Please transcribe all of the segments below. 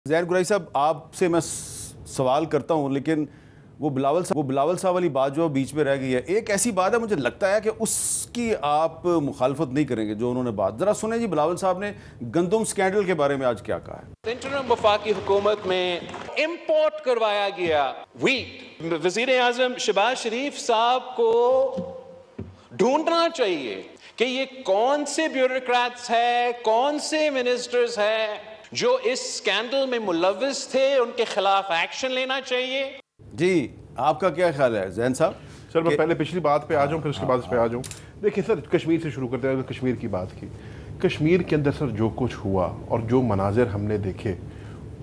زین قریشی صاحب آپ سے میں سوال کرتا ہوں، لیکن وہ بلاول صاحب والی بات جو بیچ میں رہ گئی ہے، ایک ایسی بات ہے مجھے لگتا ہے کہ اس کی آپ مخالفت نہیں کریں گے جو انہوں نے بات، ذرا سنیں جی بلاول صاحب نے گندم سکینڈل کے بارے میں آج کیا کہا ہے۔ انٹرم وفاقی حکومت میں امپورٹ کروایا گیا ویٹ، وزیر اعظم شہباز شریف صاحب کو ڈھونڈنا چاہیے کہ یہ کون سے بیوروکریٹس ہیں، کون سے منسٹرز ہیں جو اس سکینڈل میں ملوث تھے، ان کے خلاف ایکشن لینا چاہیے۔ جی آپ کا کیا خیال ہے زین صاحب؟ سر میں پہلے پچھلی بات پہ آ جاؤں پھر اس کے بعد اس پہ آ جاؤں۔ دیکھیں سر، کشمیر سے شروع کرتے ہیں۔ کشمیر کی بات کی، کشمیر کے اندر سر جو کچھ ہوا اور جو مناظر ہم نے دیکھے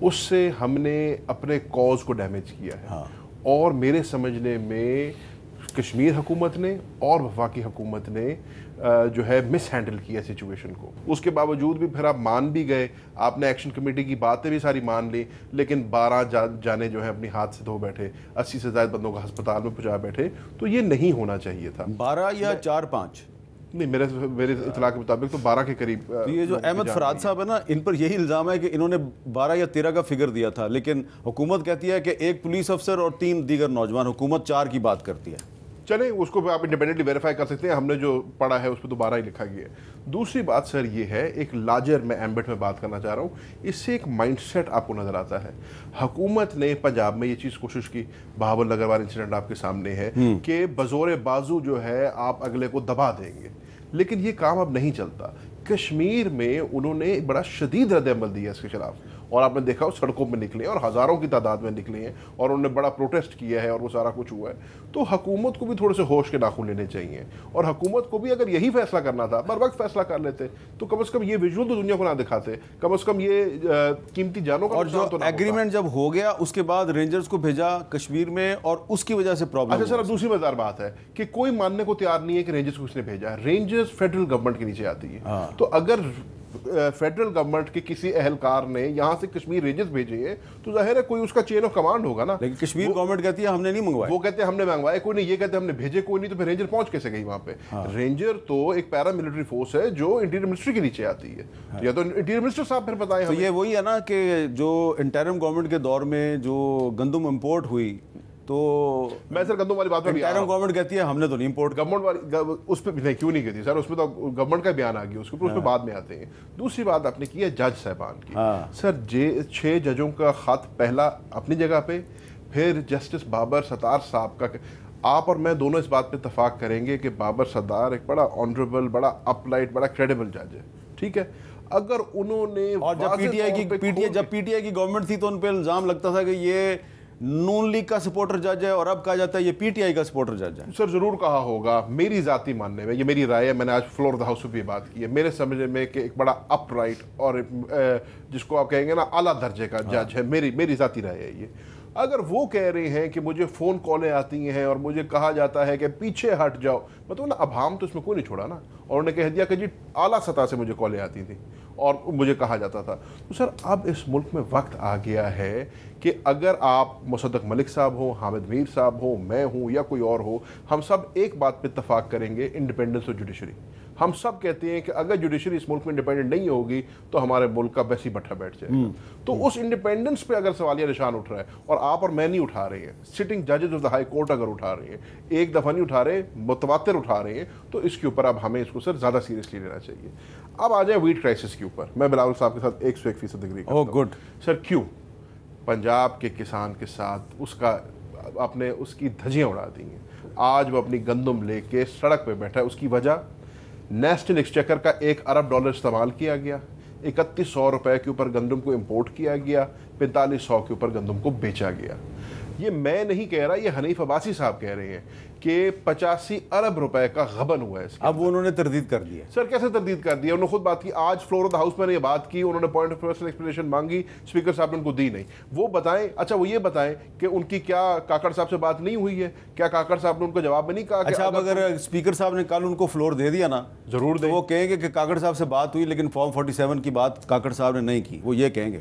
اس سے ہم نے اپنے کاز کو ڈیمیج کیا ہے، اور میرے سمجھنے میں کشمیر حکومت نے اور وفاقی حکومت نے جو ہے مس ہینڈل کیا سچویشن کو۔ اس کے باوجود بھی پھر آپ مان بھی گئے، آپ نے ایکشن کمیٹی کی باتیں بھی ساری مان لی، لیکن 12 جانے جو ہیں اپنی ہاتھ سے دھو بیٹھے، 80 سے زائد بندوں کو ہسپتال میں پہنچا بیٹھے، تو یہ نہیں ہونا چاہیے تھا۔ 12 یا 4-5 نہیں، میرے اطلاع کے مطابق تو 12 کے قریب۔ یہ جو احمد فراد صاحب ہے نا، ان پر یہی الزام ہے کہ انہوں نے 12 یا 13 کا فگر دیا تھا، لیکن حکومت کہتی ہے کہ 1 پولیس افسر اور 3 دیگر نوجوان، حکومت 4 کی بات کرتی ہے۔ چلیں اس کو آپ انڈیپینڈنٹلی ویریفائی کر سکتے ہیں، ہم نے جو پڑھا ہے اس پہ تو 12 ہی لکھا گیا ہے۔ دوسری بات سر یہ ہے، ایک لارجر میں ایمبٹ میں بات کرنا چاہ رہا ہوں، اس سے ایک مائنڈ سیٹ آپ کو نظر آتا ہے۔ حکومت نے پنجاب میں یہ چیز کوشش کی، بہاول نگر والا انسیڈنٹ آپ کے سامنے ہے، کہ بزور بازو جو ہے آپ اگلے کو دبا دیں گے، لیکن یہ کام اب نہیں چلتا۔ کشمیر میں انہوں نے ایک بڑا شدید رد عمل دیا اس کے خلاف، اور آپ نے دیکھا وہ سڑکوں پہ نکلے اور ہزاروں کی تعداد میں نکلے ہیں، اور انہوں نے بڑا پروٹیسٹ کیا ہے، اور وہ سارا کچھ ہوا ہے۔ تو حکومت کو بھی تھوڑے سے ہوش کے ناخن لینے چاہیے، اور حکومت کو بھی اگر یہی فیصلہ کرنا تھا بر وقت فیصلہ کر لیتے، تو کم از کم یہ ویژول تو دنیا کو نہ دکھاتے، کم از کم یہ قیمتی جانوں کا اور جو ایگریمنٹ جب ہو گیا اس کے بعد رینجرز کو بھیجا کشمیر میں، اور اس کی وجہ سے پرابلم۔ اچھا سر، اب دوسری مزدار بات ہے کہ کوئی ماننے کو تیار نہیں ہے کہ رینجرز کو اس نے بھیجا ہے۔ رینجرز فیڈرل گورنمنٹ کے نیچے آتی ہے، تو اگر فیڈرل گورنمنٹ کے کسی اہلکار نے یہاں سے کشمیر رینجرز بھیجے ہیں تو ظاہر ہے کوئی اس کا چین آف کمانڈ ہوگا نا۔ لیکن کشمیر گورنمنٹ کہتی ہے ہم نے نہیں منگوائے، وہ کہتے ہیں ہم نے منگوائے کوئی نہیں، یہ کہتے ہیں ہم نے بھیجے کوئی نہیں، تو پھر رینجر پہنچ کیسے گئی وہاں پہ؟ رینجر تو ایک پیرا ملٹری فورس ہے جو انٹیریئر منسٹری کے نیچے آتی ہے، یا تو انٹیریئر منسٹر صاحب پھر بتائیں۔ تو یہ وہی ہے نا کہ جو انٹرم گورنمنٹ کے دور میں جو گندم امپورٹ ہوئی، تو میں سر گندم والی بات میں بھی انٹرم گورنمنٹ کہتی ہے ہم نے تو نہیں امپورٹ، گورنمنٹ والی اس پہ نہیں، کیوں نہیں کہتی سر؟ اس میں تو گورنمنٹ کا بیان آ گیا، اس کے اوپر اس پہ بعد میں آتے ہیں۔ دوسری بات آپ نے کی ہے جج صاحبان کی، سر 6 ججوں کا خط پہلا اپنی جگہ پہ، پھر جسٹس بابر ستار صاحب کا، آپ اور میں دونوں اس بات پہ اتفاق کریں گے کہ بابر ستار ایک بڑا آنریبل، بڑا اپ لائٹ، بڑا کریڈیبل جج ہے، ٹھیک ہے۔ اگر انہوں نے، اور جب پی ٹی آئی کی گورنمنٹ تھی تو ان پہ الزام لگتا تھا کہ یہ نون لیگ کا سپورٹر جج ہے، اور اب کہا جاتا ہے یہ پی ٹی آئی کا سپورٹر جج ہے۔ سر ضرور کہا ہوگا، میری ذاتی ماننے میں، یہ میری رائے ہے، میں نے آج فلور آف دا ہاؤس پہ بھی بات کی ہے، میرے سمجھنے میں کہ ایک بڑا اپ رائٹ اور جس کو آپ کہیں گے نا اعلیٰ درجے کا جج ہے، میری ذاتی رائے ہے یہ۔ اگر وہ کہہ رہے ہیں کہ مجھے فون کالیں آتی ہیں اور مجھے کہا جاتا ہے کہ پیچھے ہٹ جاؤ، مطلب نا ابہام تو اس میں کوئی نہیں چھوڑا نا، اور انہوں نے کہہ دیا کہ جی اعلیٰ سطح سے مجھے کالیں آتی تھیں اور مجھے کہا جاتا تھا، تو سر اب اس ملک میں وقت آ گیا ہے کہ اگر آپ مصدق ملک صاحب ہوں، حامد میر صاحب ہوں، میں ہوں یا کوئی اور ہو، ہم سب ایک بات پہ اتفاق کریں گے، انڈیپینڈنس آف جوڈیشری۔ ہم سب کہتے ہیں کہ اگر جوڈیشری اس ملک میں انڈیپینڈنٹ نہیں ہوگی تو ہمارے ملک کا ویسی بٹھا بیٹھ جائے گا۔ تو اس انڈیپینڈنس پہ اگر سوالیہ نشان اٹھ رہا ہے، اور آپ اور میں نہیں اٹھا رہے ہیں، سٹنگ ججز آف دا ہائی کورٹ اگر اٹھا رہے ہیں، ایک دفعہ نہیں اٹھا رہے، متواتر اٹھا رہے ہیں، تو اس کے اوپر اب ہمیں اس کو سر زیادہ سیریسلی لینا چاہیے۔ اب آ جائیں ویٹ کرائسس کے اوپر، میں بلاول صاحب کے ساتھ 101% اگری کرتا ہوں۔ گڈ سر کیوں پنجاب کے کسان کے ساتھ اس کا آپ نے اس کی دھجیاں اڑا دی ہیں؟ آج وہ اپنی گندم لے کے سڑک پہ بیٹھا ہے، اس کی وجہ نیشنل ایکسچیکر کا $1 ارب استعمال کیا گیا، 3100 روپے کے اوپر گندم کو امپورٹ کیا گیا، 4500 کے اوپر گندم کو بیچا گیا۔ یہ میں نہیں کہہ رہا، یہ حنیف عباسی صاحب کہہ رہے ہیں کہ 85 ارب روپے کا غبن ہوا ہے اس کا۔ اب انہوں نے تردید کر دی ہے۔ سر کیسے تردید کر دی ہے؟ انہوں نے خود بات کی، آج فلور آف دا ہاؤس میں نے یہ بات کی، انہوں نے پوائنٹ آف پرسنل ایکسپلینیشن مانگی، اسپیکر صاحب نے ان کو دی نہیں۔ وہ بتائیں، اچھا وہ یہ بتائیں کہ ان کی کیا کاکڑ صاحب سے بات نہیں ہوئی ہے؟ کیا کاکڑ صاحب نے ان کو جواب میں نہیں کہا کہ اچھا اب اگر اسپیکر صاحب نے کل ان کو فلور دے دیا نا، ضرور تو وہ کہیں گے کہ کاکڑ صاحب سے بات ہوئی لیکن فارم 47 کی بات کاکڑ صاحب نے نہیں کی، وہ یہ کہیں گے۔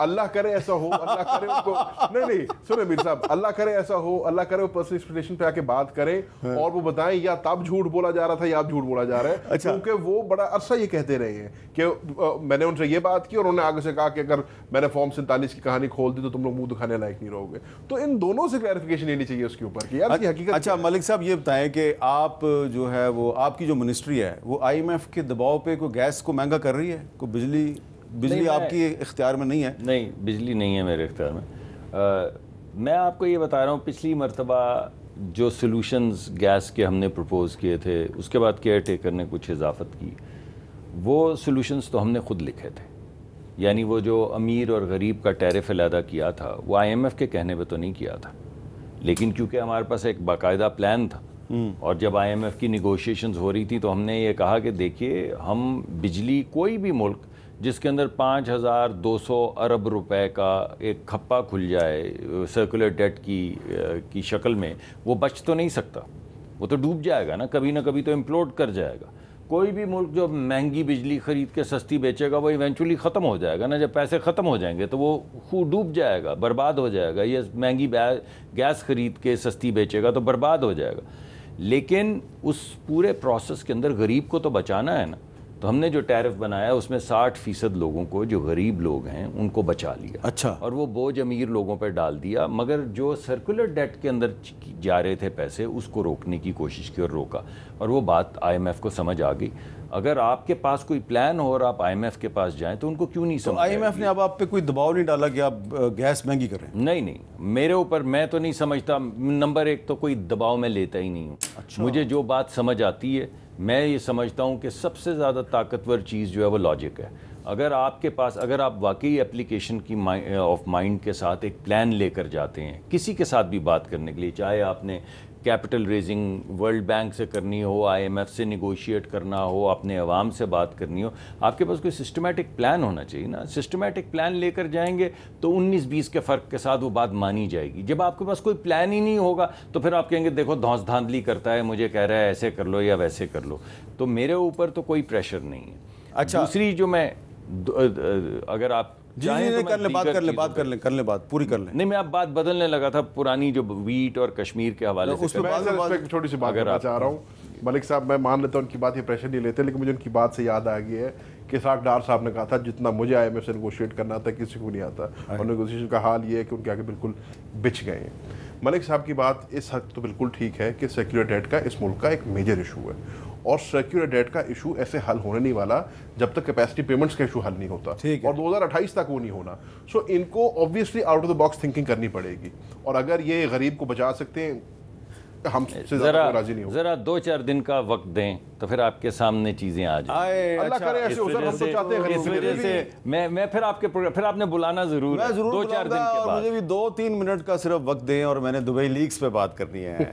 اللہ کرے ایسا ہو, اللہ کرے ان کو, نہیں سنیں میر صاحب, اللہ کرے ایسا ہو, اللہ کرے وہ پرسنل ایکسپیکٹیشن پہ آ کے بات کریں اور وہ بتائیں یا تب جھوٹ بولا جا رہا تھا یا اب جھوٹ بولا جا رہا ہے, کیونکہ وہ بڑا عرصہ یہ کہتے رہے ہیں کہ میں نے ان سے یہ بات کی اور انہوں نے آگے سے کہا کہ اگر میں نے فارم 47 کی کہانی کھول دی تو تم لوگ منہ دکھانے لائق نہیں رہو گے. تو ان دونوں سے کلیریفیکیشن لینی چاہیے اس کے اوپر کہ یار اس کی حقیقت. اچھا ملک صاحب یہ بتائیں کہ آپ جو ہے وہ آپ کی جو منسٹری ہے وہ آئی ایم ایف کے دباؤ پہ کوئی گیس کو مہنگا کر رہی ہے, کوئی بجلی آپ کی اختیار میں نہیں ہے؟ نہیں, بجلی نہیں ہے میرے اختیار میں. میں آپ کو یہ بتا رہا ہوں, پچھلی مرتبہ جو سلوشنز گیس کے ہم نے پروپوز کیے تھے, اس کے بعد کیئر ٹیکر نے کچھ اضافت کی, وہ سلوشنز تو ہم نے خود لکھے تھے. یعنی وہ جو امیر اور غریب کا ٹیرف علیحدہ کیا تھا وہ آئی ایم ایف کے کہنے پہ تو نہیں کیا تھا, لیکن کیونکہ ہمارے پاس ایک باقاعدہ پلان تھا اور جب آئی ایم ایف کی نیگوشیشنز ہو رہی تھی تو ہم نے یہ کہا کہ دیکھیے ہم بجلی, کوئی بھی ملک جس کے اندر 5200 ارب روپے کا ایک کھپا کھل جائے سرکولر ڈیٹ کی شکل میں, وہ بچ تو نہیں سکتا, وہ تو ڈوب جائے گا نا, کبھی نہ کبھی تو امپلوڈ کر جائے گا. کوئی بھی ملک جو مہنگی بجلی خرید کے سستی بیچے گا وہ ایونچولی ختم ہو جائے گا نا, جب پیسے ختم ہو جائیں گے تو وہ ڈوب جائے گا, برباد ہو جائے گا. یہ مہنگی گیس خرید کے سستی بیچے گا تو برباد ہو جائے گا. لیکن اس پورے پروسیس کے اندر غریب کو تو بچانا ہے نا, تو ہم نے جو ٹیرف بنایا اس میں 60% لوگوں کو, جو غریب لوگ ہیں ان کو بچا لیا. اچھا. اور وہ بوجھ امیر لوگوں پہ ڈال دیا, مگر جو سرکولر ڈیٹ کے اندر جا رہے تھے پیسے اس کو روکنے کی کوشش کی اور روکا, اور وہ بات آئی ایم ایف کو سمجھ آ گئی. اگر آپ کے پاس کوئی پلان ہو اور آپ آئی ایم ایف کے پاس جائیں تو ان کو کیوں نہیں سمجھ؟ آئی ایم ایف نے اب آپ پہ کوئی دباؤ نہیں ڈالا کہ آپ گیس مہنگی کریں؟ نہیں, میرے اوپر میں تو نہیں سمجھتا. نمبر ایک تو کوئی دباؤ میں لیتا ہی نہیں ہوں. مجھے جو بات سمجھ آتی ہے میں یہ سمجھتا ہوں کہ سب سے زیادہ طاقتور چیز جو ہے وہ لاجک ہے. اگر آپ کے پاس, اگر آپ واقعی اپلیکیشن کی آف مائنڈ کے ساتھ ایک پلان لے کر جاتے ہیں کسی کے ساتھ بھی بات کرنے کے لیے, چاہے آپ نے کیپٹل ریزنگ ورلڈ بینک سے کرنی ہو, آئی ایم ایف سے نیگوشیٹ کرنا ہو, اپنے عوام سے بات کرنی ہو, آپ کے پاس کوئی سسٹمیٹک پلان ہونا چاہیے نا. سسٹمیٹک پلان لے کر جائیں گے تو 19-20 کے فرق کے ساتھ وہ بات مانی جائے گی. جب آپ کے پاس کوئی پلان ہی نہیں ہوگا تو پھر آپ کہیں گے دیکھو دھانس دھاندلی کرتا ہے, مجھے کہہ رہا ہے ایسے کر لو یا ویسے کر لو. تو میرے اوپر تو کوئی پریشر نہیں ہے. اچھا. دوسری جو میں, اگر آپ کر لیں بات پوری کر لیں. نہیں, میں اب بات بدلنے لگا تھا پرانی جو ویٹ اور کشمیر کے حوالے سے. میں چھوٹی سی بات کرنا چاہ رہا ہوں. ملک صاحب میں مان لیتا ہوں ان کی بات, یہ پریشر نہیں لیتے, لیکن مجھے ان کی بات سے یاد آ گئی ہے کہ اسحاق ڈار صاحب نے کہا تھا جتنا مجھے آئی ایم ایف سے نیگوشیٹ کرنا تھا کسی کو نہیں آتا, اور نیگوشیشن کا حال یہ ہے کہ ان کے آگے بالکل بچ گئے ہیں. ملک صاحب کی بات اس حد تو بالکل ٹھیک ہے کہ سیکولر ڈیٹ کا اس ملک کا ایک میجر ایشو ہے, اور سرکولر ڈیٹ کا ایشو ایسے حل ہونے نہیں والا جب تک کیپیسٹی پیمنٹس کا ایشو حل نہیں ہوتا, اور 2028 تک وہ نہیں ہونا. سو ان کو obviously out of the box thinking کرنی پڑے گی, اور اگر یہ غریب کو بچا سکتے ہیں ہم سے زیادہ راضی نہیں ہو. ذرا 2-4 دن کا وقت دیں تو پھر آپ کے سامنے چیزیں آ جائیں. اللہ کرے ایسے ہو سر, ہم تو چاہتے ہیں. اس وجہ سے میں پھر آپ کے پھر آپ نے بلانا ضرور ہے 2-4 دن کے بعد. مجھے بھی 2-3 منٹ کا صرف وقت دیں, اور میں نے دبئی لیگز پہ بات کرنی ہے.